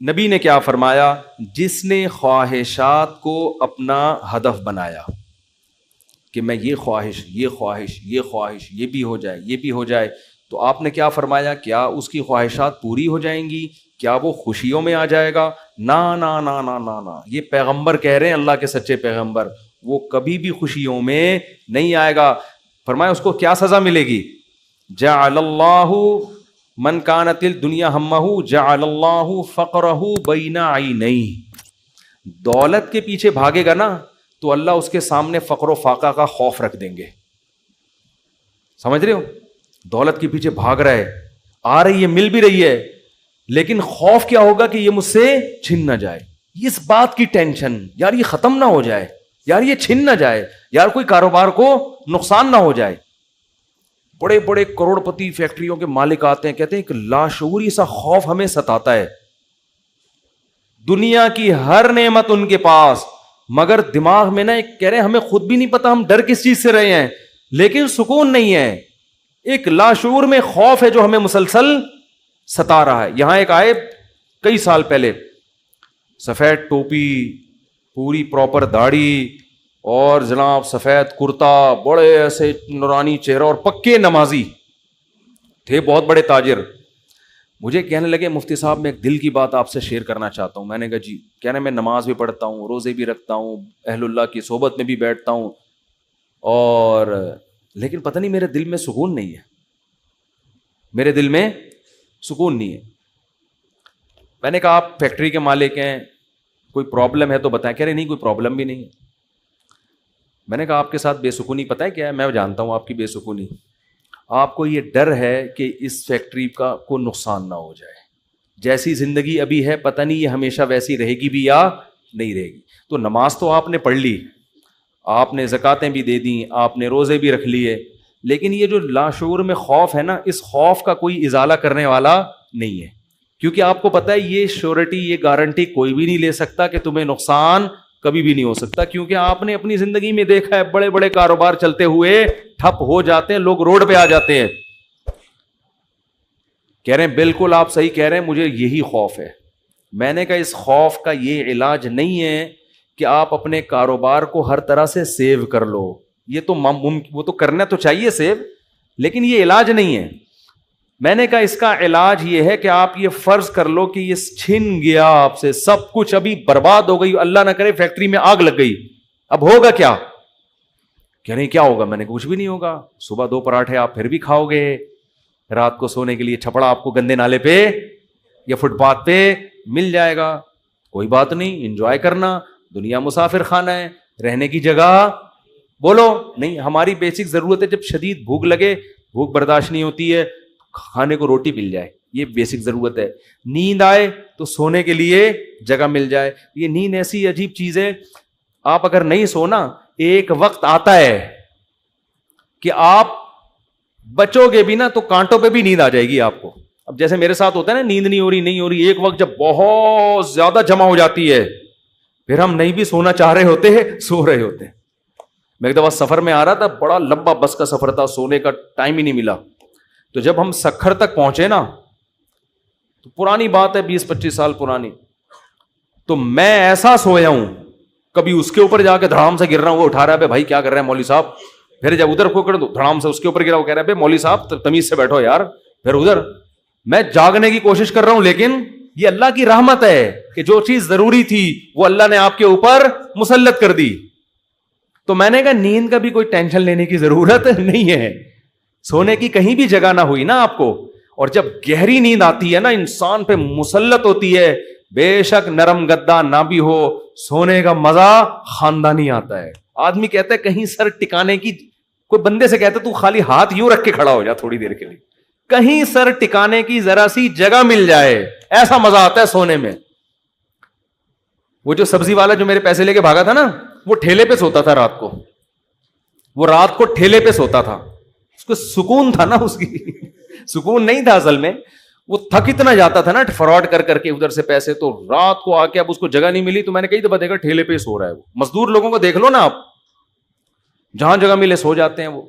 نبی نے کیا فرمایا؟ جس نے خواہشات کو اپنا ہدف بنایا کہ میں یہ خواہش یہ بھی ہو جائے، یہ بھی ہو جائے، تو آپ نے کیا فرمایا؟ کیا اس کی خواہشات پوری ہو جائیں گی؟ کیا وہ خوشیوں میں آ جائے گا؟ نا نا نا نا نا نا، یہ پیغمبر کہہ رہے ہیں، اللہ کے سچے پیغمبر، وہ کبھی بھی خوشیوں میں نہیں آئے گا۔ فرمایا اس کو کیا سزا ملے گی؟ جعل اللہ من کانت الدنیا ہمہ جعل اللہ فقرہ بین عینیہ، دولت کے پیچھے بھاگے گا نا تو اللہ اس کے سامنے فقر و فاقہ کا خوف رکھ دیں گے۔ سمجھ رہے ہو؟ دولت کے پیچھے بھاگ رہا ہے، آ رہی ہے، مل بھی رہی ہے، لیکن خوف کیا ہوگا کہ یہ مجھ سے چھن نہ جائے، اس بات کی ٹینشن، یار یہ ختم نہ ہو جائے، یار یہ چھن نہ جائے، یار کوئی کاروبار کو نقصان نہ ہو جائے۔ بڑے بڑے کروڑ پتی فیکٹریوں کے مالک آتے ہیں، کہتے ہیں کہ لاشعوری سا خوف ہمیں ستاتا ہے، دنیا کی ہر نعمت ان کے پاس، مگر دماغ میں نا ایک کہہ رہے ہیں ہمیں خود بھی نہیں پتا ہم ڈر کس چیز سے رہے ہیں، لیکن سکون نہیں ہے، ایک لاشعور میں خوف ہے جو ہمیں مسلسل ستا رہا ہے۔ یہاں ایک آئے کئی سال پہلے، سفید ٹوپی، پوری پراپر داڑھی، اور جناب سفید کرتا، بڑے ایسے نورانی چہرہ، اور پکے نمازی تھے، بہت بڑے تاجر۔ مجھے کہنے لگے مفتی صاحب میں ایک دل کی بات آپ سے شیئر کرنا چاہتا ہوں۔ میں نے کہا جی۔ کہہ رہے میں نماز بھی پڑھتا ہوں، روزے بھی رکھتا ہوں، اہل اللہ کی صحبت میں بھی بیٹھتا ہوں، اور لیکن پتہ نہیں میرے دل میں سکون نہیں ہے، میرے دل میں سکون نہیں ہے۔ میں نے کہا آپ فیکٹری کے مالک ہیں، کوئی پرابلم ہے تو بتائیں۔ کہہ رہے نہیں کوئی پرابلم بھی نہیں ہے۔ میں نے کہا آپ کے ساتھ بے سکونی پتہ ہے کیا ہے؟ میں جانتا ہوں آپ کی بے سکونی، آپ کو یہ ڈر ہے کہ اس فیکٹری کا کوئی نقصان نہ ہو جائے، جیسی زندگی ابھی ہے پتہ نہیں یہ ہمیشہ ویسی رہے گی بھی یا نہیں رہے گی۔ تو نماز تو آپ نے پڑھ لی، آپ نے زکاتیں بھی دے دیں، آپ نے روزے بھی رکھ لیے، لیکن یہ جو لاشعور میں خوف ہے نا، اس خوف کا کوئی ازالہ کرنے والا نہیں ہے، کیونکہ آپ کو پتہ ہے یہ شیورٹی، یہ گارنٹی کوئی بھی نہیں لے سکتا کہ تمہیں نقصان کبھی بھی نہیں ہو سکتا، کیونکہ آپ نے اپنی زندگی میں دیکھا ہے بڑے بڑے کاروبار چلتے ہوئے ٹھپ ہو جاتے ہیں، لوگ روڈ پہ آ جاتے ہیں۔ کہہ رہے ہیں بالکل آپ صحیح کہہ رہے ہیں، مجھے یہی خوف ہے۔ میں نے کہا اس خوف کا یہ علاج نہیں ہے کہ آپ اپنے کاروبار کو ہر طرح سے سیو کر لو، یہ تو وہ تو کرنا تو چاہیے سیو، لیکن یہ علاج نہیں ہے۔ میں نے کہا اس کا علاج یہ ہے کہ آپ یہ فرض کر لو کہ یہ چھن گیا آپ سے سب کچھ، ابھی برباد ہو گئی، اللہ نہ کرے فیکٹری میں آگ لگ گئی، اب ہوگا کیا؟ کہہ رہے کیا ہوگا؟ میں نے کہا کچھ بھی نہیں ہوگا، صبح 2 پراٹھے آپ پھر بھی کھاؤ گے، رات کو سونے کے لیے چھپڑا آپ کو گندے نالے پہ یا فٹ پاتھ پہ مل جائے گا، کوئی بات نہیں، انجوائے کرنا، دنیا مسافر خانہ ہے، رہنے کی جگہ بولو نہیں۔ ہماری بیسک ضرورت ہے، جب شدید بھوک لگے، بھوک برداشت نہیں ہوتی ہے، کھانے کو روٹی مل جائے، یہ بیسک ضرورت ہے۔ نیند آئے تو سونے کے لیے جگہ مل جائے۔ یہ نیند ایسی عجیب چیز ہے، آپ اگر نہیں سونا، ایک وقت آتا ہے کہ آپ بچو گے بھی نا تو کانٹوں پہ بھی نیند آ جائے گی آپ کو۔ اب جیسے میرے ساتھ ہوتا ہے نا، نیند نہیں ہو رہی، ایک وقت جب بہت زیادہ جمع ہو جاتی ہے، پھر ہم نہیں بھی سونا چاہ رہے ہوتے ہیں، سو رہے ہوتے ہیں۔ میں ایک دفعہ سفر میں آ رہا تھا، بڑا لمبا بس کا سفر تھا، سونے کا ٹائم ہی نہیں ملا، تو جب ہم سکھر تک پہنچے نا، تو پرانی بات ہے 20-25 سال پرانی، تو میں ایسا سویا ہوں، کبھی اس کے اوپر جا کے دھڑام سے گر رہا ہوں، وہ اٹھا رہا ہے بھائی کیا کر رہے ہیں مولوی صاحب، پھر جب ادھر کو کر دو دھڑام سے اس کے اوپر گرا، وہ کہہ رہا ہے مولوی صاحب تمیز سے بیٹھو یار، پھر ادھر میں جاگنے کی کوشش کر رہا ہوں، لیکن یہ اللہ کی رحمت ہے کہ جو چیز ضروری تھی وہ اللہ نے آپ کے اوپر مسلط کر دی۔ تو میں نے کہا نیند کا بھی کوئی ٹینشن لینے کی ضرورت نہیں ہے، سونے کی کہیں بھی جگہ نہ ہوئی نا آپ کو، اور جب گہری نیند آتی ہے نا، انسان پہ مسلط ہوتی ہے، بے شک نرم گدا نہ بھی ہو، سونے کا مزہ خاندانی آتا ہے۔ آدمی کہتا ہے کہیں سر ٹکانے کی، کوئی بندے سے کہتا ہے تو خالی ہاتھ یوں رکھ کے کھڑا ہو جا تھوڑی دیر کے لیے، کہیں سر ٹکانے کی ذرا سی جگہ مل جائے، ایسا مزہ آتا ہے سونے میں۔ وہ جو سبزی والا جو میرے پیسے لے کے بھاگا تھا نا، وہ ٹھیلے پہ سوتا تھا رات کو، وہ رات کو ٹھیلے پہ سوتا تھا، اس کو سکون تھا نا، اس کی سکون نہیں تھا اصل میں، وہ تھک اتنا جاتا تھا نا فراڈ کر کر کے ادھر سے پیسے، تو رات کو آ کے اب اس کو جگہ نہیں ملی، تو میں نے کئی دفعہ دیکھا ٹھیلے پہ سو رہا ہے وہ۔ مزدور لوگوں کو دیکھ لو نا آپ، جہاں جگہ ملے سو جاتے ہیں وہ۔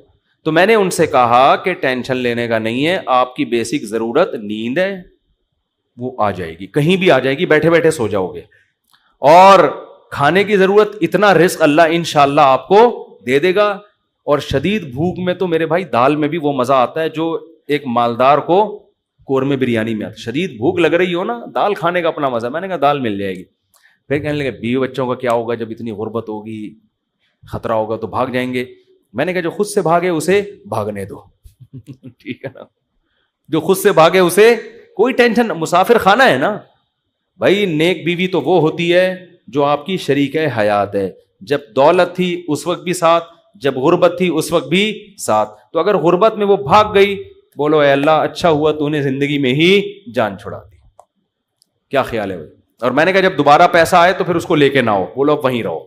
تو میں نے ان سے کہا کہ ٹینشن لینے کا نہیں ہے، آپ کی بیسک ضرورت نیند ہے، وہ آ جائے گی, کہیں بھی آ جائے گی, بیٹھے بیٹھے سو جاؤ گے. اور کھانے کی ضرورت, اتنا رزق اللہ انشاءاللہ آپ کو دے دے گا. اور شدید بھوک میں تو میرے بھائی دال میں بھی وہ مزہ آتا ہے جو ایک مالدار کو قورمے بریانی میں آتا ہے. شدید بھوک لگ رہی ہو نا, دال کھانے کا اپنا مزہ. میں نے کہا دال مل جائے گی. پھر کہنے لگے بیوی بچوں کا کیا ہوگا جب اتنی غربت ہوگی, خطرہ ہوگا تو بھاگ جائیں گے. میں نے کہا جو خود سے بھاگے اسے بھاگنے دو. ٹھیک ہے نا, جو خود سے بھاگے اسے کوئی ٹینشن. مسافر خانہ ہے نا بھائی. نیک بیوی تو وہ ہوتی ہے جو آپ کی شریک حیات ہے. جب دولت تھی اس وقت بھی ساتھ, جب غربت تھی اس وقت بھی ساتھ. تو اگر غربت میں وہ بھاگ گئی, بولو اے اللہ اچھا ہوا تو نے زندگی میں ہی جان چھڑا دی. کیا خیال ہے بھائی؟ اور میں نے کہا جب دوبارہ پیسہ آئے تو پھر اس کو لے کے نہ ہو, بولو اب وہیں رہو.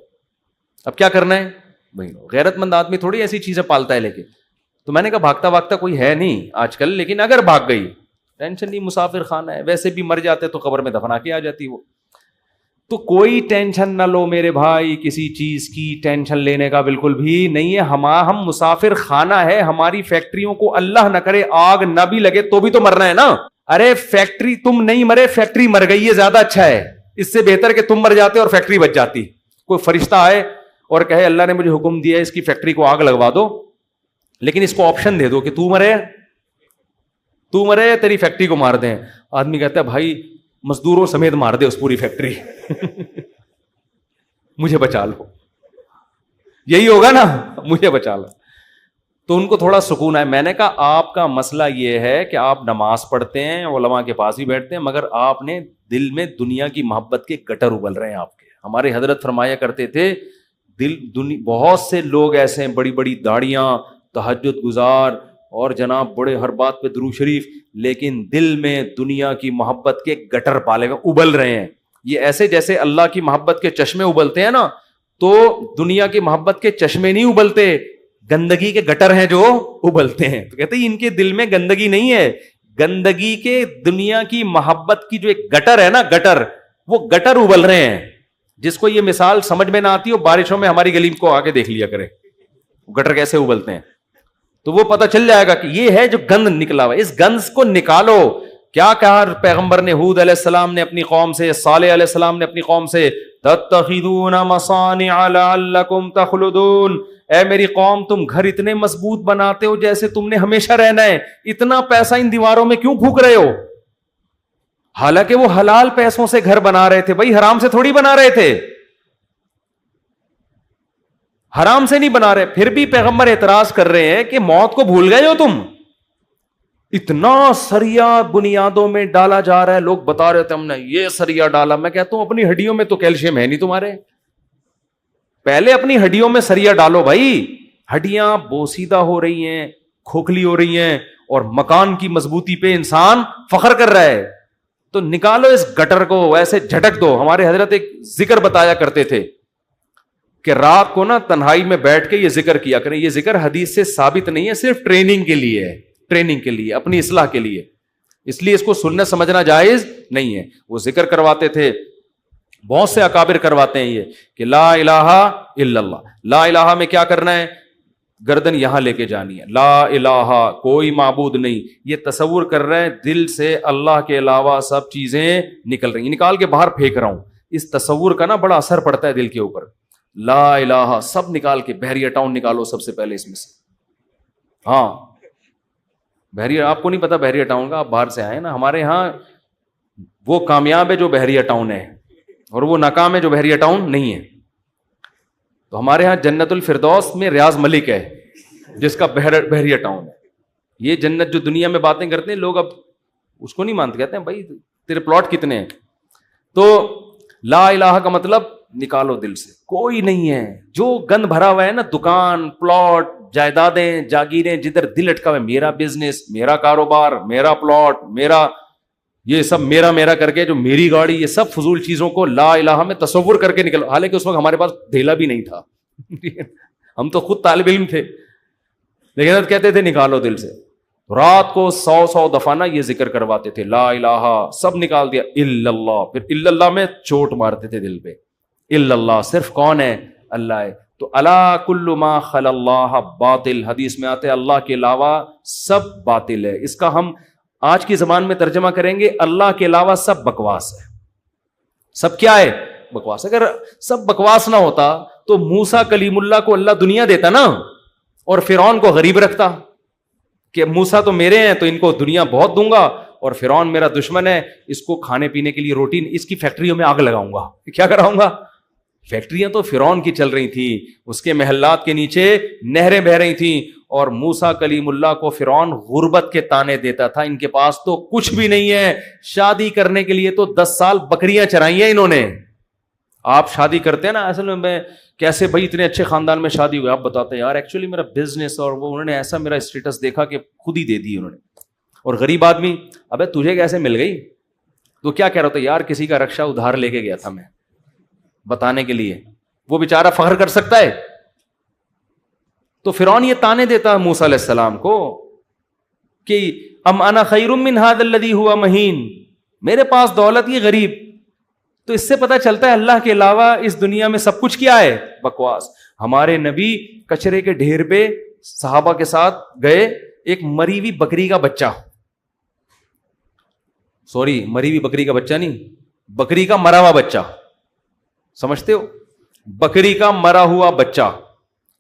اب کیا کرنا ہے وہیں رہو. غیرت مند آدمی تھوڑی ایسی چیزیں پالتا ہے لے کے. تو میں نے کہا بھاگتا بھاگتا کوئی ہے نہیں آج کل, لیکن اگر بھاگ گئی ٹینشن نہیں, مسافر خانہ ہے. ویسے بھی مر جاتے تو قبر میں دفنا کے آ جاتی وہ. تو کوئی ٹینشن نہ لو میرے بھائی, کسی چیز کی ٹینشن لینے کا بالکل بھی نہیں ہے. ہم مسافر خانہ ہے. ہماری فیکٹریوں کو اللہ نہ کرے آگ نہ بھی لگے تو بھی تو مرنا ہے نا. ارے فیکٹری تم نہیں مرے, فیکٹری مر گئی ہے زیادہ اچھا ہے. اس سے بہتر کہ تم مر جاتے اور فیکٹری بچ جاتی. کوئی فرشتہ آئے اور کہے اللہ نے مجھے حکم دیا ہے اس کی فیکٹری کو آگ لگوا دو, لیکن اس کو آپشن دے دو کہ تو مرے تیری فیکٹری کو مار دیں. آدمی کہتا ہے بھائی مزدوروں سمیت مار دے اس پوری فیکٹری, مجھے بچا لو. یہی ہوگا نا, مجھے بچا لو. تو ان کو تھوڑا سکون ہے. میں نے کہا آپ کا مسئلہ یہ ہے کہ آپ نماز پڑھتے ہیں, علماء کے پاس بھی بیٹھتے ہیں, مگر آپ نے دل میں دنیا کی محبت کے گٹر ابل رہے ہیں آپ کے. ہمارے حضرت فرمایا کرتے تھے بہت سے لوگ ایسے ہیں, بڑی بڑی داڑیاں, تہجد گزار, اور جناب بڑے ہر بات پہ درود شریف, لیکن دل میں دنیا کی محبت کے گٹر پالے ہوئے ابل رہے ہیں. یہ ایسے جیسے اللہ کی محبت کے چشمے ابلتے ہیں نا, تو دنیا کی محبت کے چشمے نہیں ابلتے, گندگی کے گٹر ہیں جو ابلتے ہیں. تو کہتے ہیں ان کے دل میں گندگی نہیں ہے, گندگی کے دنیا کی محبت کی جو ایک گٹر ہے نا, گٹر, وہ گٹر ابل رہے ہیں. جس کو یہ مثال سمجھ میں نہ آتی ہو, بارشوں میں ہماری گلی کو آگے دیکھ لیا کرے گٹر کیسے ابلتے ہیں, تو وہ پتہ چل جائے گا کہ یہ ہے جو گند نکلا ہوا. اس گند کو نکالو. کیا کہا پیغمبر نے ہود علیہ السلام نے اپنی قوم سے, صالح علیہ السلام نے اپنی قوم سے, تتخذون مصانع لعلکم تخلدون. اے میری قوم تم گھر اتنے مضبوط بناتے ہو جیسے تم نے ہمیشہ رہنا ہے, اتنا پیسہ ان دیواروں میں کیوں پھونک رہے ہو؟ حالانکہ وہ حلال پیسوں سے گھر بنا رہے تھے بھائی, حرام سے تھوڑی بنا رہے تھے, حرام سے نہیں بنا رہے. پھر بھی پیغمبر اعتراض کر رہے ہیں کہ موت کو بھول گئے ہو تم. اتنا سریا بنیادوں میں ڈالا جا رہا ہے, لوگ بتا رہے تھے ہم نے یہ سریا ڈالا. میں کہتا ہوں اپنی ہڈیوں میں تو کیلشیم ہے نہیں تمہارے, پہلے اپنی ہڈیوں میں سریا ڈالو بھائی. ہڈیاں بوسیدہ ہو رہی ہیں, کھوکھلی ہو رہی ہیں, اور مکان کی مضبوطی پہ انسان فخر کر رہا ہے. تو نکالو اس گٹر کو, ایسے جھٹک دو. ہمارے حضرت ایک ذکر بتایا کرتے تھے کہ رات کو نا تنہائی میں بیٹھ کے یہ ذکر کیا کریں. یہ ذکر حدیث سے ثابت نہیں ہے, صرف ٹریننگ کے لیے ہے, ٹریننگ کے لیے, اپنی اصلاح کے لیے. اس لیے اس کو سنت سمجھنا جائز نہیں ہے. وہ ذکر کرواتے تھے, بہت سے اکابر کرواتے ہیں یہ کہ لا الہ الا اللہ. لا الہ میں کیا کرنا ہے؟ گردن یہاں لے کے جانی ہے. لا الہ کوئی معبود نہیں, یہ تصور کر رہے ہیں دل سے اللہ کے علاوہ سب چیزیں نکل رہی ہیں, نکال کے باہر پھینک رہا ہوں. اس تصور کا نا بڑا اثر پڑتا ہے دل کے اوپر. لا الہ سب نکال کے, بحریہ ٹاؤن نکالو سب سے پہلے اس میں سے. ہاں بحریہ, آپ کو نہیں پتا بحریہ ٹاؤن کا, آپ باہر سے آئے نا. ہمارے ہاں وہ کامیاب ہے جو بحریہ ٹاؤن ہے, اور وہ ناکام ہے جو بحریہ ٹاؤن نہیں ہے. تو ہمارے ہاں جنت الفردوس میں ریاض ملک ہے جس کا بحریہ ٹاؤن ہے. یہ جنت جو دنیا میں باتیں کرتے ہیں لوگ, اب اس کو نہیں مانتے, کہتے ہیں بھائی تیرے پلاٹ کتنے ہیں. تو لا الہ کا مطلب نکالو دل سے, کوئی نہیں ہے. جو گند بھرا ہوا ہے نا, دکان, پلاٹ, جائیدادیں, جاگیریں, جدھر دل اٹکا ہوا ہے, میرا بزنس, میرا کاروبار, میرا پلاٹ, میرا یہ سب میرا میرا کر کے, جو میری گاڑی, یہ سب فضول چیزوں کو لا الہ میں تصور کر کے نکلو. حالانکہ اس وقت ہمارے پاس دھیلا بھی نہیں تھا, ہم تو خود طالب علم تھے, لیکن کہتے تھے نکالو دل سے. رات کو 100 دفعہ نا یہ ذکر کرواتے تھے, لا الہ, سب نکال دیا, الا اللہ. پھر الا اللہ میں چوٹ مارتے تھے دل پہ. الا اللہ صرف کون ہے؟ اللہ ہے. تو الا کل ما خلا اللہ باطل, حدیث میں آتے اللہ کے علاوہ سب باطل ہے. اس کا ہم آج کی زبان میں ترجمہ کریں گے اللہ کے علاوہ سب بکواس ہے. سب کیا ہے؟ بکواس. اگر سب بکواس نہ ہوتا تو موسیٰ کلیم اللہ کو اللہ دنیا دیتا نا, اور فرعون کو غریب رکھتا کہ موسیٰ تو میرے ہیں تو ان کو دنیا بہت دوں گا, اور فرعون میرا دشمن ہے, اس کو کھانے پینے کے لیے روٹی, اس کی فیکٹریوں میں آگ لگاؤں گا. کیا کراؤں گا؟ فیکٹریاں تو فرعون کی چل رہی تھیں, اس کے محلات کے نیچے نہریں بہ رہی تھیں, اور موسیٰ کلیم اللہ کو فرعون غربت کے تانے دیتا تھا. ان کے پاس تو کچھ بھی نہیں ہے, شادی کرنے کے لیے تو 10 سال بکریاں چرائی ہیں انہوں نے. آپ شادی کرتے ہیں نا, اصل میں کیسے بھائی اتنے اچھے خاندان میں شادی ہوئی, آپ بتاتے ہیں یار ایکچولی میرا بزنس, اور وہ انہوں نے ایسا میرا اسٹیٹس دیکھا کہ خود ہی دے دی انہوں نے. اور غریب آدمی, ابے تجھے کیسے مل گئی؟ تو کیا کہہ رہا تھا یار کسی کا رکشہ ادھار لے کے گیا تھا میں بتانے کے لیے, وہ بیچارہ فخر کر سکتا ہے؟ تو فرعون یہ تانے دیتا ہے موسیٰ علیہ السلام کو کہ ام انا خیر من ھذا الذی ھوا مہین, میرے پاس دولت, یہ غریب. تو اس سے پتہ چلتا ہے اللہ کے علاوہ اس دنیا میں سب کچھ کیا ہے؟ بکواس. ہمارے نبی کچرے کے ڈھیر پہ صحابہ کے ساتھ گئے, ایک مری ہوئی بکری کا بچہ, سوری مری ہوئی بکری کا بچہ نہیں, بکری کا مرا ہوا بچہ, سمجھتے ہو؟ بکری کا مرا ہوا بچہ,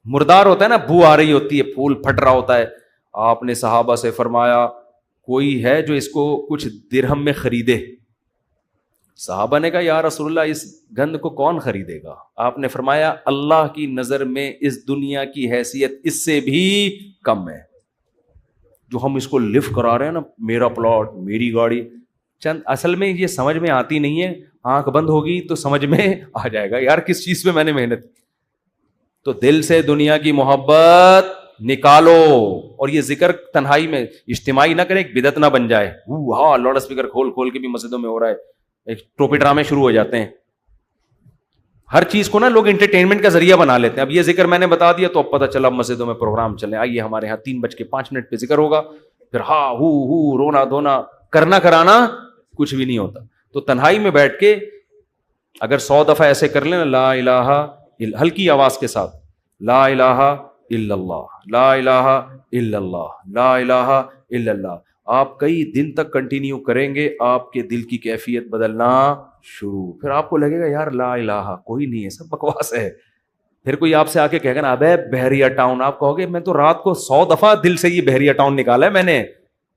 مردار ہوتا ہے نا, بو آ رہی ہوتی ہے, پھول پھٹ رہا ہوتا ہے. آپ نے صحابہ سے فرمایا کوئی ہے جو اس کو کچھ درہم میں خریدے؟ صحابہ نے کہا یا رسول اللہ اس گند کو کون خریدے گا؟ آپ نے فرمایا اللہ کی نظر میں اس دنیا کی حیثیت اس سے بھی کم ہے. جو ہم اس کو لفٹ کرا رہے ہیں نا, میرا پلاٹ, میری گاڑی, چند اصل میں یہ سمجھ میں آتی نہیں ہے. آنکھ بند ہوگی تو سمجھ میں آ جائے گا یار کس چیز پہ میں نے محنت. تو دل سے دنیا کی محبت نکالو, اور یہ ذکر تنہائی میں اجتماعی نہ کریں, ایک بدعت نہ بن جائے. ہاں لاؤڈ اسپیکر کھول کھول کے بھی مسجدوں میں ہو رہا ہے, ایک ٹوپی ڈرامے شروع ہو جاتے ہیں. ہر چیز کو نا لوگ انٹرٹینمنٹ کا ذریعہ بنا لیتے ہیں. اب یہ ذکر میں نے بتا دیا تو اب پتہ چلا مسجدوں میں پروگرام چلے, آئیے ہمارے یہاں 3:05 پہ ذکر ہوگا, پھر ہاں ہو رونا دھونا کرنا کرانا کچھ بھی نہیں ہوتا. تو تنہائی میں بیٹھ کے اگر 100 دفعہ ایسے کر لیں, لا الہ ہلکی آواز کے ساتھ, لا الہ الا اللہ, لا الہ الا اللہ, لا الہ الا اللہ, آپ کئی دن تک کنٹینیو کریں گے, آپ کے دل کی کیفیت بدلنا شروع. پھر آپ کو لگے گا یار لا الہ کوئی نہیں ہے, سب بکواس ہے. پھر کوئی آپ سے آ کے کہے گا نا ابے بحریہ ٹاؤن, آپ کہو گے میں تو رات کو 100 دفعہ دل سے یہ بحریہ ٹاؤن نکالا ہے میں نے,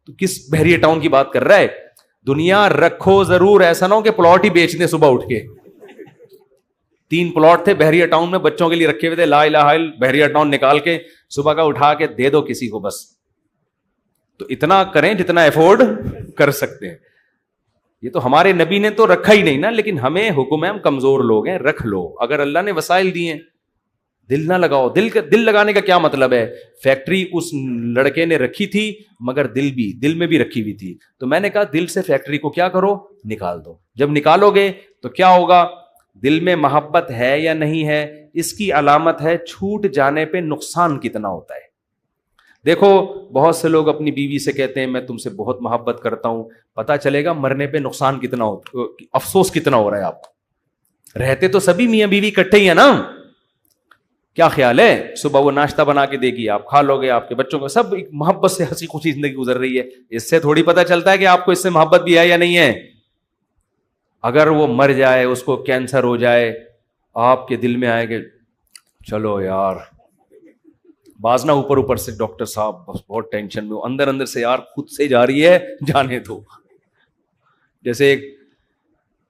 تو کس بحریہ ٹاؤن کی بات کر رہا ہے؟ دنیا رکھو ضرور, ایسا نہ ہو کہ پلاٹ ہی بیچ دیں صبح اٹھ کے. 3 پلاٹ تھے بحریہ ٹاؤن میں بچوں کے لیے رکھے ہوئے تھے, لا الہ الا بحریہ ٹاؤن نکال کے صبح کا اٹھا کے دے دو کسی کو بس. تو اتنا کریں جتنا افورڈ کر سکتے ہیں. یہ تو ہمارے نبی نے تو رکھا ہی نہیں نا, لیکن ہمیں حکم ہے, ہم کمزور لوگ ہیں, رکھ لو. اگر اللہ نے وسائل دیے, دل نہ لگاؤ. دل لگانے کا کیا مطلب ہے؟ فیکٹری اس لڑکے نے رکھی تھی مگر دل میں بھی رکھی ہوئی تھی, تو میں نے کہا دل سے فیکٹری کو کیا کرو, نکال دو. جب نکالو گے تو کیا ہوگا؟ دل میں محبت ہے یا نہیں ہے, اس کی علامت ہے چھوٹ جانے پہ نقصان کتنا ہوتا ہے. دیکھو بہت سے لوگ اپنی بیوی سے کہتے ہیں میں تم سے بہت محبت کرتا ہوں, پتہ چلے گا مرنے پہ نقصان کتنا ہوتا, افسوس کتنا ہو رہا ہے. آپ رہتے تو سبھی میاں بیوی اکٹھے ہی ہیں نا, کیا خیال ہے؟ صبح وہ ناشتہ بنا کے دے گی, آپ کھا لو گے, آپ کے بچوں کو سب محبت سے ہنسی خوشی زندگی گزر رہی ہے. اس سے تھوڑی پتہ چلتا ہے کہ آپ کو اس سے محبت بھی ہے یا نہیں ہے. اگر وہ مر جائے, اس کو کینسر ہو جائے, آپ کے دل میں آئے کہ چلو یار, بعض نہ اوپر سے ڈاکٹر صاحب بس بہت ٹینشن میں, اندر سے یار خود سے جا رہی ہے, جانے دو. جیسے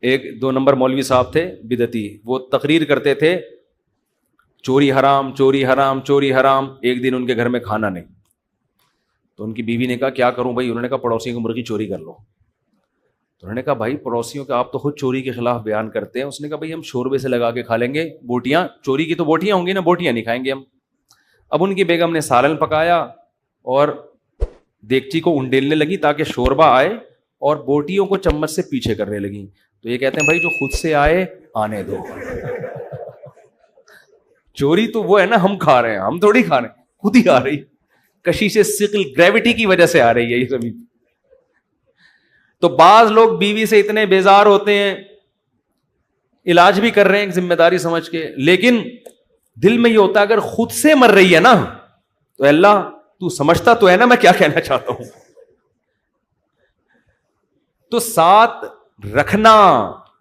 ایک 2 نمبر مولوی صاحب تھے بدعتی, وہ تقریر کرتے تھے چوری حرام چوری حرام چوری حرام. ایک دن ان کے گھر میں کھانا نہیں, تو ان کی بیوی نے کہا کیا کروں بھائی؟ انہوں نے کہا پڑوسیوں کی مرغی چوری کر لو. تو انہوں نے کہا بھائی پڑوسیوں کے آپ تو خود چوری کے خلاف بیان کرتے ہیں. اس نے کہا بھائی ہم شوربے سے لگا کے کھا لیں گے, بوٹیاں چوری کی تو بوٹیاں ہوں گی نا, بوٹیاں نہیں کھائیں گے ہم. اب ان کی بیگم نے سالن پکایا اور دیگچی کو انڈیلنے لگی تاکہ شوربہ آئے, اور بوٹیوں کو چمچ سے پیچھے کرنے لگی. تو یہ کہتے ہیں بھائی جو خود سے آئے آنے دو. چوری تو وہ ہے نا ہم کھا رہے ہیں, ہم تھوڑی کھا رہے ہیں, خود ہی آ رہی, کشش ثقل گریوٹی کی وجہ سے آ رہی ہے یہ سبھی. تو بعض لوگ بیوی سے اتنے بیزار ہوتے ہیں, علاج بھی کر رہے ہیں ایک ذمہ داری سمجھ کے, لیکن دل میں یہ ہوتا ہے اگر خود سے مر رہی ہے نا تو اللہ تو سمجھتا تو ہے نا میں کیا کہنا چاہتا ہوں. تو ساتھ رکھنا،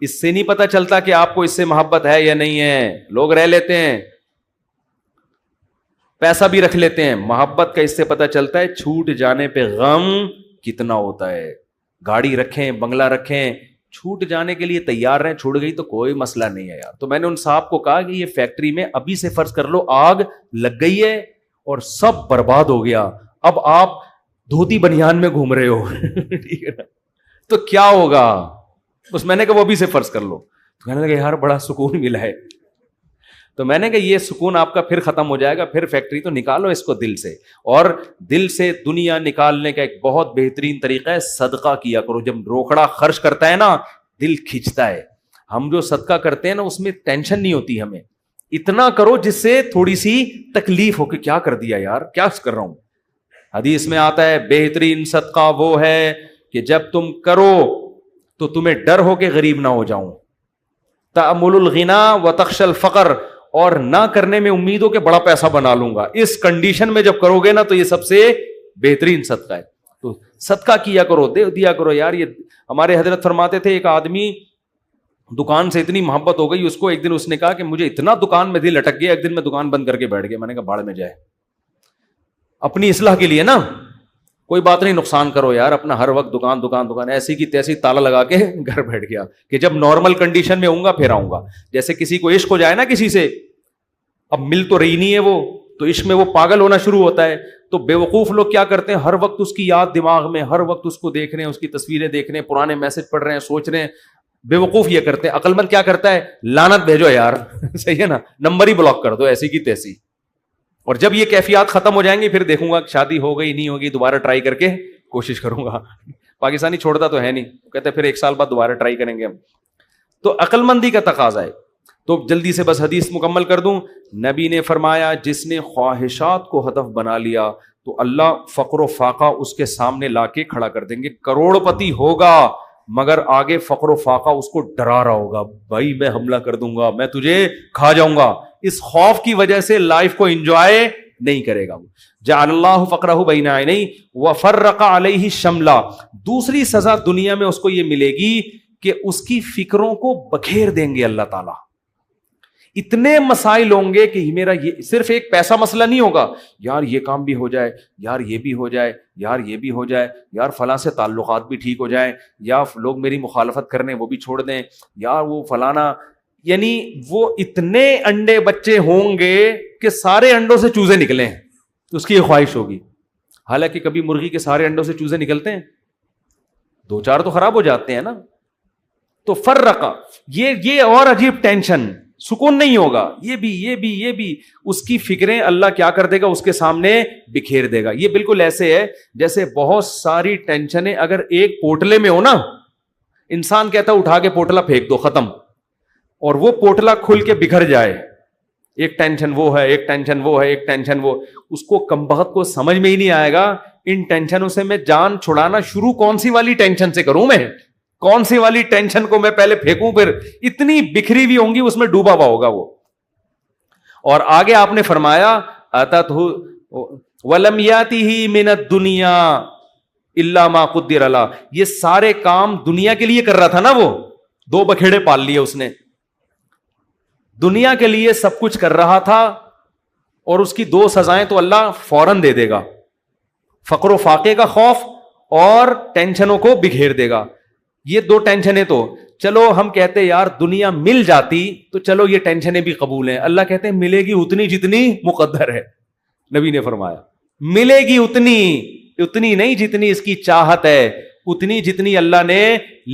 اس سے نہیں پتا چلتا کہ آپ کو اس سے محبت ہے یا نہیں ہے. لوگ رہ لیتے ہیں، پیسہ بھی رکھ لیتے ہیں، محبت کا اس سے پتا چلتا ہے چھوٹ جانے پہ غم کتنا ہوتا ہے. گاڑی رکھیں، بنگلہ رکھیں، چھوٹ جانے کے لیے تیار رہیں، چھوٹ گئی تو کوئی مسئلہ نہیں ہے یار. تو میں نے ان صاحب کو کہا کہ یہ فیکٹری میں ابھی سے فرض کر لو آگ لگ گئی ہے اور سب برباد ہو گیا، اب آپ دھوتی بنیان میں گھوم رہے ہو ٹھیک ہے نا، تو کیا ہوگا؟ بس میں نے کہا وہ ابھی سے فرض کر لو. تو کہنے لگا یار بڑا سکون ملا ہے. تو میں نے کہا یہ سکون آپ کا پھر ختم ہو جائے گا، پھر فیکٹری تو نکالو اس کو دل سے. اور دل سے دنیا نکالنے کا ایک بہت بہترین طریقہ ہے صدقہ کیا کرو. جب روکڑا خرچ کرتا ہے نا دل کھنچتا ہے. ہم جو صدقہ کرتے ہیں نا اس میں ٹینشن نہیں ہوتی ہمیں. اتنا کرو جس سے تھوڑی سی تکلیف ہو کہ کیا کر دیا یار، کیا کر رہا ہوں. حدیث میں آتا ہے بہترین صدقہ وہ ہے کہ جب تم کرو تو تمہیں ڈر ہو کہ غریب نہ ہو جاؤں. تأمل الغنا وتخشى الفقر، اور نہ کرنے میں امید ہو کہ بڑا پیسہ بنا لوں گا. اس کنڈیشن میں جب کرو گے نا تو یہ سب سے بہترین صدقہ ہے. تو صدقہ کیا کرو، دے دیا کرو یار. یہ ہمارے حضرت فرماتے تھے ایک آدمی دکان سے اتنی محبت ہو گئی اس کو، ایک دن اس نے کہا کہ مجھے اتنا دکان میں دل اٹک گیا، ایک دن میں دکان بند کر کے بیٹھ گیا. میں نے کہا باڑ میں جائے، اپنی اصلاح کے لیے نا کوئی بات نہیں، نقصان کرو یار اپنا، ہر وقت دکان دکان دکان ایسی کی تیسی تالا لگا کے گھر بیٹھ گیا کہ جب نارمل کنڈیشن میں ہوں گا پھر آؤں گا. جیسے کسی کو عشق ہو جائے نا کسی سے، اب مل تو رہی نہیں ہے وہ، تو عشق میں وہ پاگل ہونا شروع ہوتا ہے. تو بے وقوف لوگ کیا کرتے ہیں، ہر وقت اس کی یاد دماغ میں، ہر وقت اس کو دیکھ رہے ہیں، اس کی تصویریں دیکھ رہے ہیں، پرانے میسج پڑھ رہے ہیں، سوچ رہے ہیں. بے وقوف یہ کرتے ہیں. عقل مند کیا کرتا ہے، لعنت بھیجو یار صحیح ہے نا، نمبر ہی بلاک کر دو ایسی کی تیسی. اور جب یہ کیفیات ختم ہو جائیں گی پھر دیکھوں گا شادی ہو گئی نہیں ہوگی، دوبارہ ٹرائی کر کے کوشش کروں گا. پاکستانی چھوڑتا تو ہے نہیں، کہتے پھر 1 سال بعد دوبارہ ٹرائی کریں گے ہم. تو عقل مندی کا تقاضا ہے. تو جلدی سے بس حدیث مکمل کر دوں. نبی نے فرمایا جس نے خواہشات کو ہدف بنا لیا تو اللہ فقر و فاقہ اس کے سامنے لا کے کھڑا کر دیں گے. کروڑ پتی ہوگا مگر آگے فقر و فاقہ اس کو ڈرا رہا ہوگا، بھائی میں حملہ کر دوں گا، میں تجھے کھا جاؤں گا. اس خوف کی وجہ سے لائف کو انجوائے نہیں کرے گا. جعل اللہ فقرہ بین عینیہ وفرق علیہ شملہ. دوسری سزا دنیا میں اس کو یہ ملے گی کہ اس کی فکروں کو بکھیر دیں گے اللہ تعالیٰ. اتنے مسائل ہوں گے کہ میرا یہ صرف ایک پیسہ مسئلہ نہیں ہوگا، یار یہ کام بھی ہو جائے، یار یہ بھی ہو جائے، یار یہ بھی ہو جائے، یار فلاں سے تعلقات بھی ٹھیک ہو جائیں، یا لوگ میری مخالفت کرنے وہ بھی چھوڑ دیں، یار وہ فلانا. یعنی وہ اتنے انڈے بچے ہوں گے کہ سارے انڈوں سے چوزے نکلیں، تو اس کی یہ خواہش ہوگی. حالانکہ کبھی مرغی کے سارے انڈوں سے چوزے نکلتے ہیں؟ 2-4 تو خراب ہو جاتے ہیں نا. تو فرقہ یہ اور عجیب ٹینشن، سکون نہیں ہوگا. یہ بھی اس کی فکریں اللہ کیا کر دے گا، اس کے سامنے بکھیر دے گا. یہ بالکل ایسے ہے جیسے بہت ساری ٹینشنیں اگر ایک پوٹلے میں ہو نا، انسان کہتا ہے اٹھا کے پوٹلا پھینک دو، ختم. اور وہ پوٹلا کھل کے بکھر جائے، ایک ٹینشن وہ ہے، ایک ٹینشن وہ ہے، ایک ٹینشن وہ، اس کو کمبخت کو سمجھ میں ہی نہیں آئے گا ان ٹینشنوں سے میں جان چھڑانا شروع کون سی والی ٹینشن سے کروں، میں کون سی والی ٹینشن کو میں پہلے پھینکوں، پھر اتنی بکھری ہوئی ہوں گی اس میں ڈوبا ہوا ہوگا وہ. اور آگے آپ نے فرمایا اتتہ ولم یاتہ من الدنیا الا ما قدر له. یہ سارے کام دنیا کے لیے کر رہا تھا نا، وہ 2 بکھیڑے پال لیے اس نے، دنیا کے لیے سب کچھ کر رہا تھا. اور اس کی 2 سزائیں تو اللہ فوراً دے دے گا، فقر و فاقے کا خوف اور ٹینشنوں کو بکھیر دے گا. یہ 2 ٹینشنیں تو چلو ہم کہتے یار دنیا مل جاتی تو چلو یہ ٹینشنیں بھی قبول ہیں. اللہ کہتے ہیں ملے گی اتنی جتنی مقدر ہے. نبی نے فرمایا ملے گی اتنی نہیں جتنی اس کی چاہت ہے، اتنی جتنی اللہ نے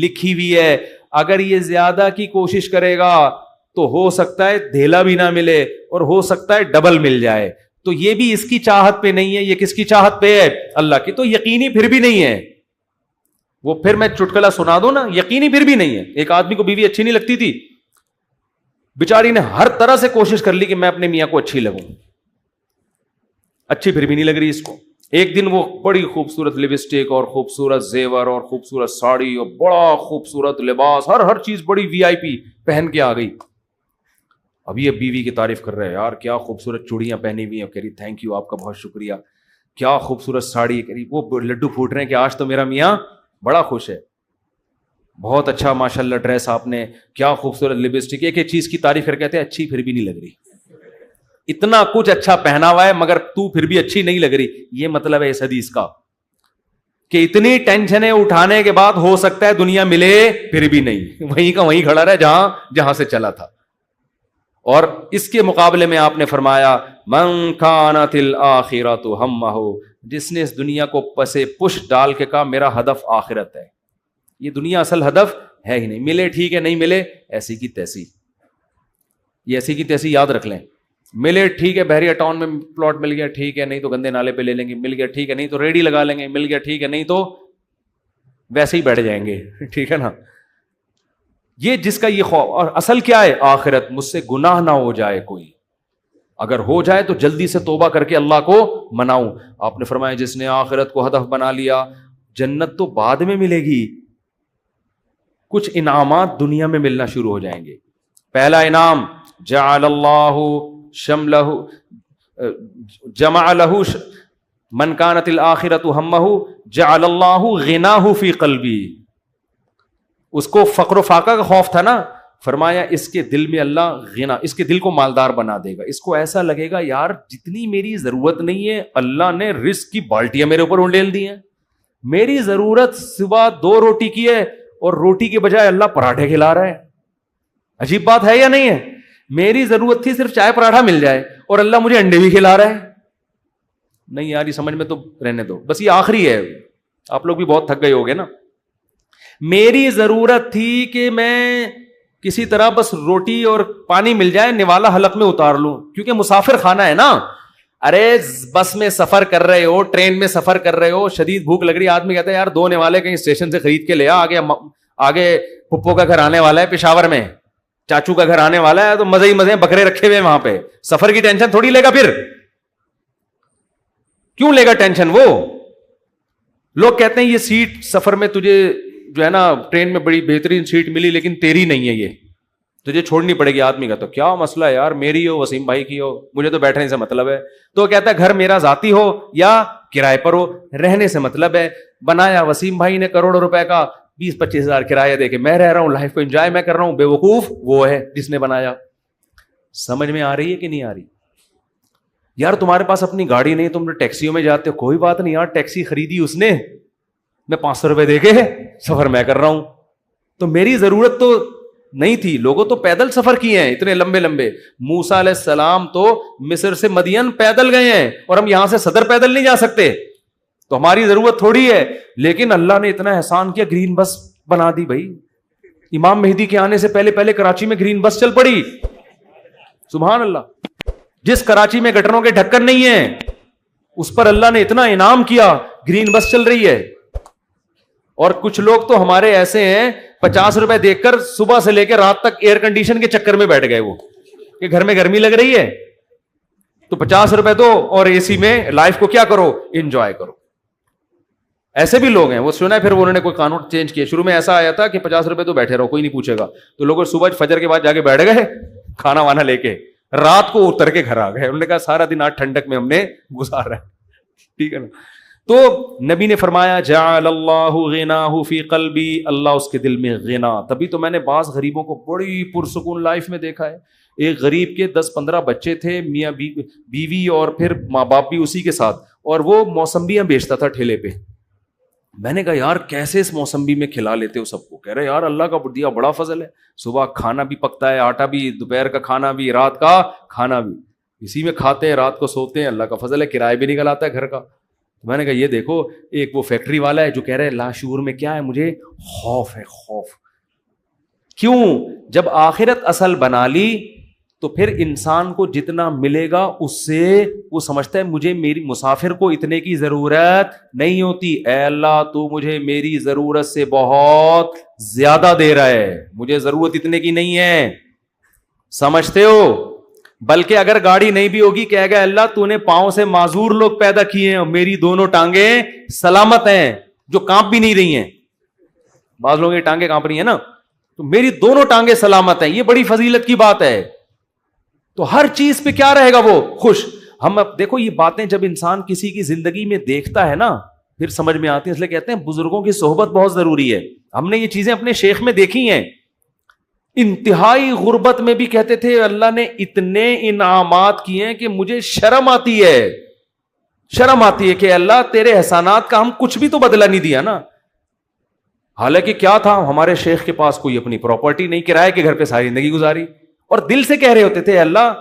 لکھی ہوئی ہے. اگر یہ زیادہ کی کوشش کرے گا تو ہو سکتا ہے دھیلا بھی نہ ملے اور ہو سکتا ہے ڈبل مل جائے. تو یہ بھی اس کی چاہت پہ نہیں ہے. یہ کس کی چاہت پہ ہے؟ اللہ کی. تو یقینی پھر بھی نہیں ہے وہ. پھر میں چٹکلا سنا دوں نا، یقینی پھر بھی نہیں ہے. ایک آدمی کو بیوی اچھی نہیں لگتی تھی، بیچاری نے ہر طرح سے کوشش کر لی کہ میں اپنے میاں کو اچھی لگوں، اچھی پھر بھی نہیں لگ رہی اس کو. ایک دن وہ بڑی خوبصورت لپسٹک اور خوبصورت زیور اور خوبصورت ساڑی اور بڑا خوبصورت لباس، ہر چیز بڑی VIP پہن کے آ گئی. ابھی اب بیوی کی تعریف کر رہے ہیں، یار کیا خوبصورت چوڑیاں پہنی ہوئی ہیں. کہہ رہی تھینک یو، آپ کا بہت شکریہ. کیا خوبصورت ساڑی. کہہ رہی وہ لڈو پھوٹ رہے ہیں کہ آج تو میرا میاں بڑا خوش ہے. بہت اچھا ماشاءاللہ ڈریس آپ نے, کیا خوبصورت لپسٹک, ایک ایک چیز کی تعریف کر کہتے ہیں اچھی پھر بھی نہیں لگ رہی, اتنا کچھ اچھا پہنا ہوا ہے مگر تو پھر بھی اچھی نہیں لگ رہی. یہ مطلب ہے اس حدیث کا کہ اتنی ٹینشنیں اٹھانے کے بعد ہو سکتا ہے دنیا ملے پھر بھی نہیں, وہیں کا وہیں کھڑا رہے جہاں سے چلا تھا. اور اس کے مقابلے میں آپ نے فرمایا من کانت الآخرۃ ہمہ, جس نے اس دنیا کو پسے پش ڈال کے کہا میرا ہدف آخرت ہے, یہ دنیا اصل ہدف ہے ہی نہیں, ملے ٹھیک ہے, نہیں ملے ایسی کی تیسی, یہ ایسی کی تیسی یاد رکھ لیں. ملے ٹھیک ہے, بحریہ ٹاؤن میں پلاٹ مل گیا ٹھیک ہے, نہیں تو گندے نالے پہ لے لیں گے, مل گیا ٹھیک ہے, نہیں تو ریڈی لگا لیں گے, مل گیا ٹھیک ہے, نہیں تو ویسے ہی بیٹھ جائیں گے, ٹھیک ہے نا. یہ جس کا یہ خوف, اور اصل کیا ہے آخرت, مجھ سے گناہ نہ ہو جائے کوئی, اگر ہو جائے تو جلدی سے توبہ کر کے اللہ کو مناؤں. آپ نے فرمایا جس نے آخرت کو ہدف بنا لیا, جنت تو بعد میں ملے گی, کچھ انعامات دنیا میں ملنا شروع ہو جائیں گے. پہلا انعام جعل اللہ شملہ جمع لہ من کانت الآخرۃ ہمہ جعل اللہ غناہ فی قلبی. اس کو فقر و فاقہ کا خوف تھا نا, فرمایا اس کے دل میں اللہ غنا, اس کے دل کو مالدار بنا دے گا. اس کو ایسا لگے گا یار جتنی میری ضرورت نہیں ہے اللہ نے رزق کی بالٹیاں میرے اوپر انڈیل دی ہیں, میری ضرورت صبح 2 روٹی کی ہے اور روٹی کے بجائے اللہ پراٹھے کھلا رہا ہے. عجیب بات ہے یا نہیں ہے؟ میری ضرورت تھی صرف چائے پراٹھا مل جائے اور اللہ مجھے انڈے بھی کھلا رہا ہے. نہیں یار یہ سمجھ میں تو رہنے دو, بس یہ آخری ہے, آپ لوگ بھی بہت تھک گئے ہوگے نا. میری ضرورت تھی کہ میں کسی طرح بس روٹی اور پانی مل جائے, نوالا حلق میں اتار لوں, کیونکہ مسافر کھانا ہے نا. ارے بس میں سفر کر رہے ہو, ٹرین میں سفر کر رہے ہو, شدید بھوک لگ رہی ہے, آدمی کہتا ہے یار 2 نوالے کہیں اسٹیشن سے خرید کے لے آگے پھپھو کا گھر آنے والا ہے پشاور میں, چاچو کا گھر آنے والا ہے, تو مزے ہی مزے بکرے رکھے ہوئے وہاں پہ, سفر کی ٹینشن تھوڑی لے گا, پھر کیوں لے گا ٹینشن وہ. لوگ کہتے ہیں یہ سیٹ سفر میں تجھے جو ہے نا ٹرین میں بڑی بہترین سیٹ ملی لیکن تیری نہیں ہے, یہ تجھے چھوڑنی پڑے گی. آدمی کا تو کیا مسئلہ ہے یار, میری ہو وسیم بھائی کی ہو, مجھے تو بیٹھنے سے مطلب ہے. تو کہتا ہے گھر میرا ذاتی ہو یا کرائے پر ہو, رہنے سے مطلب ہے. بنایا وسیم بھائی نے کروڑوں روپے کا, 20-25 ہزار کرایہ دے کے میں رہ رہا ہوں, لائف کو انجوائے میں کر رہا ہوں. بے وقوف وہ ہے جس نے بنایا. سمجھ میں آ رہی ہے کہ نہیں آ رہی؟ یار تمہارے پاس اپنی گاڑی نہیں, تم ٹیکسیوں میں جاتے ہو, کوئی بات نہیں یار, ٹیکسی خریدی اس نے, میں 500 روپے دے کے سفر میں کر رہا ہوں. تو میری ضرورت تو نہیں تھی, لوگوں تو پیدل سفر کیے ہیں اتنے لمبے لمبے. موسیٰ علیہ السلام تو مصر سے مدین پیدل گئے ہیں, اور ہم یہاں سے صدر پیدل نہیں جا سکتے, تو ہماری ضرورت تھوڑی ہے. لیکن اللہ نے اتنا احسان کیا, گرین بس بنا دی بھائی. امام مہدی کے آنے سے پہلے کراچی میں گرین بس چل پڑی, سبحان اللہ. جس کراچی میں گٹروں کے ڈھکن نہیں ہیں اس پر اللہ نے اتنا انعام کیا, گرین بس چل رہی ہے. اور کچھ لوگ تو ہمارے ایسے ہیں 50 روپے دیکھ کر صبح سے لے کے رات تک ایئر کنڈیشن کے چکر میں بیٹھ گئے, وہ کہ گھر میں گرمی لگ رہی ہے تو 50 روپے دو اور اے سی میں لائف کو کیا کرو, انجوائے کرو. ایسے بھی لوگ ہیں, وہ سنا ہے پھر انہوں نے کوئی قانون چینج کیا. شروع میں ایسا آیا تھا کہ 50 روپے تو بیٹھے رہو, کوئی نہیں پوچھے گا, تو لوگ صبح فجر کے بعد جا کے بیٹھ گئے کھانا وانا لے کے, رات کو اتر کے گھر آ گئے. انہوں نے کہا سارا دن آج ٹھنڈک میں ہم نے گزارا ہے, ٹھیک ہے نا. تو نبی نے فرمایا جعل اللہ غناہ فی قلبی, اللہ اس کے دل میں غنا. تبھی تو میں نے بعض غریبوں کو بڑی پرسکون لائف میں دیکھا ہے. ایک غریب کے 10-15 بچے تھے, میاں بیوی اور پھر ماں باپ بھی اسی کے ساتھ, اور وہ موسمبیاں بیچتا تھا ٹھیلے پہ. میں نے کہا یار کیسے اس موسمبی میں کھلا لیتے ہو سب کو؟ کہہ رہے یار اللہ کا دیا بڑا فضل ہے, صبح کھانا بھی پکتا ہے, آٹا بھی, دوپہر کا کھانا بھی, رات کا کھانا بھی, اسی میں کھاتے ہیں, رات کو سوتے ہیں, اللہ کا فضل ہے, کرایہ بھی نکل آتا ہے گھر کا. میں نے کہا یہ دیکھو, ایک وہ فیکٹری والا ہے جو کہہ رہے لاشعور میں کیا ہے, مجھے خوف ہے, خوف. کیوں؟ جب آخرت اصل بنا لی تو پھر انسان کو جتنا ملے گا اس سے وہ سمجھتا ہے مجھے میری مسافر کو اتنے کی ضرورت نہیں ہوتی. اے اللہ تو مجھے میری ضرورت سے بہت زیادہ دے رہا ہے, مجھے ضرورت اتنے کی نہیں ہے, سمجھتے ہو. بلکہ اگر گاڑی نہیں بھی ہوگی کہے گا اللہ تو نے پاؤں سے معذور لوگ پیدا کیے ہیں اور میری دونوں ٹانگیں سلامت ہیں جو کانپ بھی نہیں رہی ہیں. بعض لوگوں کی ٹانگیں کانپ رہی ہیں نا, تو میری دونوں ٹانگیں سلامت ہیں, یہ بڑی فضیلت کی بات ہے. تو ہر چیز پہ کیا رہے گا وہ خوش. ہم اب دیکھو یہ باتیں جب انسان کسی کی زندگی میں دیکھتا ہے نا پھر سمجھ میں آتی ہے, اس لیے کہتے ہیں بزرگوں کی صحبت بہت ضروری ہے. ہم نے یہ چیزیں اپنے شیخ میں دیکھی ہیں. انتہائی غربت میں بھی کہتے تھے اللہ نے اتنے انعامات کیے ہیں کہ مجھے شرم آتی ہے کہ اللہ تیرے احسانات کا ہم کچھ بھی تو بدلہ نہیں دیا نا. حالانکہ کیا تھا, ہمارے شیخ کے پاس کوئی اپنی پراپرٹی نہیں, کرائے کے گھر پہ ساری زندگی گزاری, اور دل سے کہہ رہے ہوتے تھے اللہ.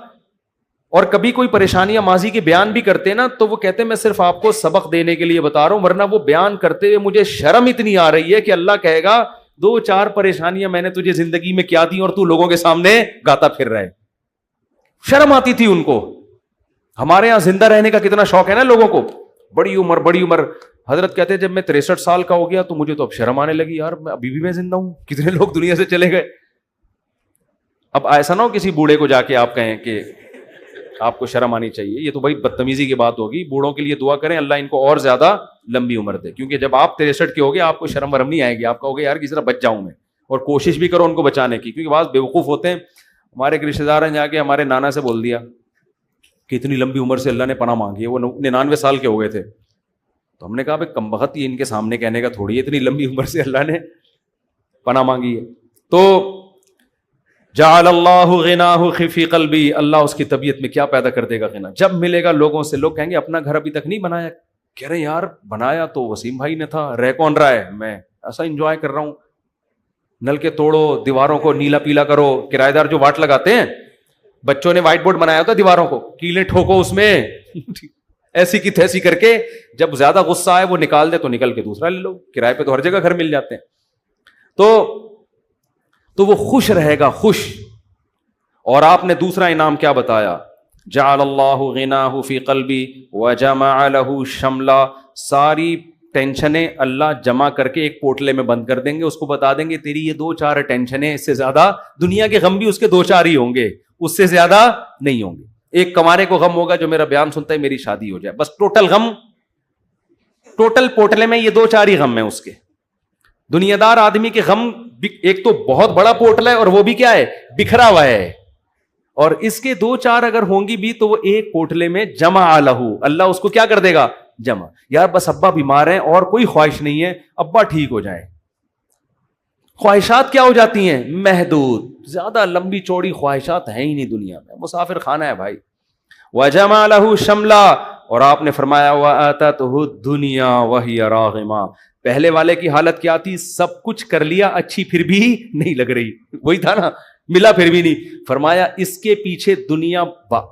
اور کبھی کوئی پریشانیاں ماضی کے بیان بھی کرتے نا تو وہ کہتے میں صرف آپ کو سبق دینے کے لیے بتا رہا ہوں, ورنہ وہ بیان کرتے ہوئے مجھے شرم اتنی آ رہی ہے کہ اللہ کہے گا 2-4 پریشانیاں میں نے تجھے زندگی میں کیا دی اور تو لوگوں کے سامنے گاتا پھر رہا ہے. شرم آتی تھی ان کو. ہمارے یہاں زندہ رہنے کا کتنا شوق ہے نا لوگوں کو, بڑی عمر. حضرت کہتے ہیں جب میں 63 سال کا ہو گیا تو مجھے تو اب شرم آنے لگی, یار ابھی بھی میں زندہ ہوں, کتنے لوگ دنیا سے چلے گئے. اب ایسا نہ ہو کسی بوڑھے کو جا کے آپ کہیں کہ آپ کو شرم آنی چاہیے, یہ تو بھائی بدتمیزی کی بات ہوگی. بوڑھوں کے لیے دعا کریں اللہ ان کو اور زیادہ لمبی عمر دے, کیونکہ جب آپ 63 کے ہوگے آپ کو شرم ورم نہیں آئے گی, آپ کہو گے یار کسی طرح بچ جاؤں میں, اور کوشش بھی کرو ان کو بچانے کی. کیونکہ بعض بیوقوف ہوتے ہیں. ہمارے ایک رشتے دار ہیں جا کے ہمارے نانا سے بول دیا کہ اتنی لمبی عمر سے اللہ نے پناہ مانگی ہے, وہ 99 سال کے ہو گئے تھے. تو ہم نے کہا بھائی کم بخت یہ ان کے سامنے کہنے کا تھوڑی ہے, اتنی لمبی عمر سے اللہ نے پناہ مانگی ہے. تو جعل اللہ غناہ فی قلبی, اللہ اس کی طبیعت میں کیا پیدا کر دے گا غنا. جب ملے گا لوگوں سے, لوگ کہیں گے اپنا گھر ابھی تک نہیں بنایا, کہہ رہے یار بنایا تو وسیم بھائی نے تھا, رہ کون رہا ہے, میں ایسا انجوائے کر رہا ہوں. نل کے توڑو, دیواروں کو نیلا پیلا کرو, کرایہ دار جو واٹ لگاتے ہیں, بچوں نے وائٹ بورڈ بنایا ہوتا دیواروں کو, کیلیں ٹھوکو اس میں ایسی کی تیسی کر کے, جب زیادہ غصہ آئے وہ نکال دے تو نکل کے دوسرا لے لو, کرائے پہ تو ہر جگہ گھر مل جاتے ہیں. تو وہ خوش رہے گا, خوش. اور آپ نے دوسرا انعام کیا بتایا, جعل اللہ غناہ فی قلبی وجمع لہ شملا, ساری ٹینشنیں اللہ جمع کر کے ایک پوٹلے میں بند کر دیں گے, اس کو بتا دیں گے تیری یہ 2-4 ٹینشنیں, اس سے زیادہ دنیا کے غم بھی اس کے 2-4 ہی ہوں گے, اس سے زیادہ نہیں ہوں گے. ایک کمارے کو غم ہوگا جو میرا بیان سنتا ہے میری شادی ہو جائے, بس ٹوٹل غم, ٹوٹل پوٹلے میں یہ 2-4 ہی غم ہیں اس کے. دنیا دار آدمی کے غم ایک تو بہت بڑا پوٹل ہے اور وہ بھی کیا ہے, بکھرا ہوا ہے, اور اس کے 2-4 اگر ہوں گی بھی تو وہ ایک پوٹلے میں جمع لہو, اللہ اس کو کیا کر دے گا, جمع. یار بس ابا بیمار ہیں اور کوئی خواہش نہیں ہے, ابا ٹھیک ہو جائیں. خواہشات کیا ہو جاتی ہیں, محدود, زیادہ لمبی چوڑی خواہشات ہیں ہی نہیں دنیا میں, مسافر خانہ ہے بھائی. وجمع لہ شملا, اور آپ نے فرمایا وآتتہ الدنیا وہی راغمہ, پہلے والے کی حالت کیا تھی, سب کچھ کر لیا, اچھی پھر بھی نہیں لگ رہی, وہی تھا نا, ملا پھر بھی نہیں. فرمایا اس کے پیچھے دنیا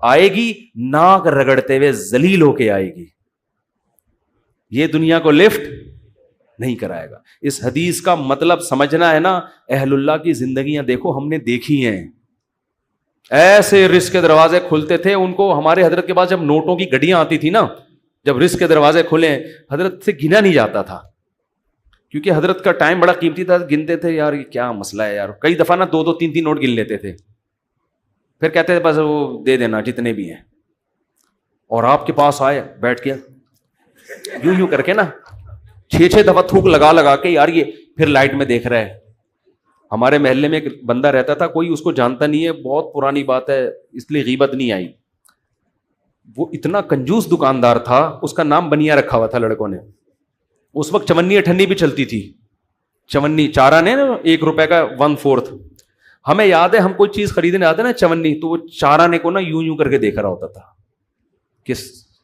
آئے گی, ناک رگڑتے ہوئے ذلیل ہو کے آئے گی, یہ دنیا کو لفٹ نہیں کرائے گا. اس حدیث کا مطلب سمجھنا ہے نا, اہل اللہ کی زندگیاں دیکھو, ہم نے دیکھی ہیں, ایسے رزق کے دروازے کھلتے تھے ان کو. ہمارے حضرت کے پاس جب نوٹوں کی گڈیاں آتی تھی نا, جب رزق کے دروازے کھلے, حضرت سے گنا نہیں جاتا تھا, کیونکہ حضرت کا ٹائم بڑا قیمتی تھا. گنتے تھے یار یہ کیا مسئلہ ہے یار, کئی دفعہ نا 2-3 نوٹ گن لیتے تھے, پھر کہتے تھے بس وہ دے دینا جتنے بھی ہیں. اور آپ کے پاس آئے, بیٹھ کے یوں کر کے نا 6 دفعہ تھوک لگا کے, یار یہ پھر لائٹ میں دیکھ رہا ہے. ہمارے محلے میں ایک بندہ رہتا تھا, کوئی اس کو جانتا نہیں ہے, بہت پرانی بات ہے اس لیے غیبت نہیں آئی. وہ اتنا کنجوس دکاندار تھا, اس کا نام بنیا رکھا ہوا تھا لڑکوں نے. اس وقت چونی اٹھنی بھی چلتی تھی, چونی چارہ نے نا 1 روپے کا 1/4. ہمیں یاد ہے ہم کوئی چیز خریدنے آتے نا چونی, تو وہ چارہ نے کو نا یوں کر کے دیکھ رہا ہوتا تھا کہ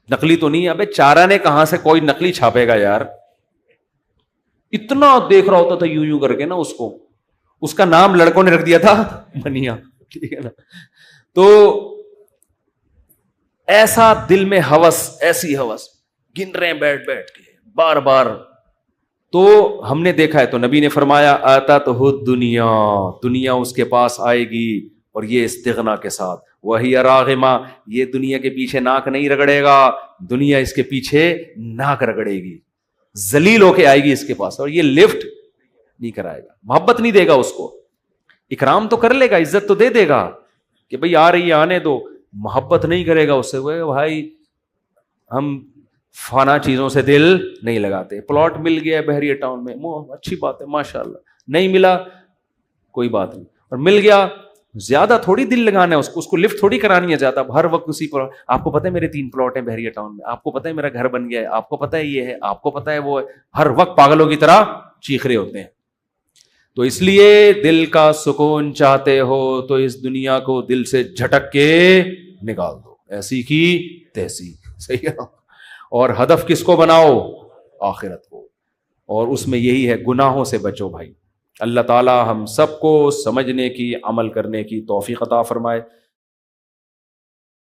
نقلی تو نہیں ہے. ابے چارہ نے کہاں سے کوئی نقلی چھاپے گا یار, اتنا دیکھ رہا ہوتا تھا یوں کر کے نا اس کو. اس کا نام لڑکوں نے رکھ دیا تھا بنیا, ٹھیک ہے نا. تو ایسا دل میں ہوس, ایسی ہوس, گن رہے ہیں بیٹھ کے بار بار. تو ہم نے دیکھا ہے, تو نبی نے فرمایا آتتہ الدنیا, دنیا اس کے پاس آئے گی, اور یہ استغنا کے ساتھ, وہی راغمہ, یہ دنیا کے پیچھے ناک نہیں رگڑے گا, دنیا اس کے پیچھے ناک رگڑے گی, ذلیل ہو کے آئے گی اس کے پاس, اور یہ لفٹ نہیں کرائے گا, محبت نہیں دے گا اس کو. اکرام تو کر لے گا, عزت تو دے دے گا کہ بھئی آ رہی ہے آنے دو, محبت نہیں کرے گا اس سے. وہ بھائی ہم فانا چیزوں سے دل نہیں لگاتے. پلاٹ مل گیا بحریہ ٹاؤن میں, اچھی بات ہے ماشاءاللہ, نہیں ملا کوئی بات نہیں, اور مل گیا زیادہ تھوڑی دل لگانا ہے اس کو لفٹ تھوڑی کرانی ہے زیادہ. ہر وقت اسی پر, آپ کو پتہ ہے میرے 3 پلاٹ ہیں بحریہ ٹاؤن میں, آپ کو پتہ ہے میرا گھر بن گیا ہے, آپ کو پتہ ہے یہ ہے, آپ کو پتہ ہے وہ ہے, ہر وقت پاگلوں کی طرح چیخ رہے ہوتے ہیں. تو اس لیے دل کا سکون چاہتے ہو تو اس دنیا کو دل سے جھٹک کے نکال دو، ایسی کی تیسی، صحیح ہے نا؟ اور ہدف کس کو بناؤ؟ آخرت کو، اور اس میں یہی ہے گناہوں سے بچو بھائی۔ اللہ تعالی ہم سب کو سمجھنے کی، عمل کرنے کی توفیق عطا فرمائے۔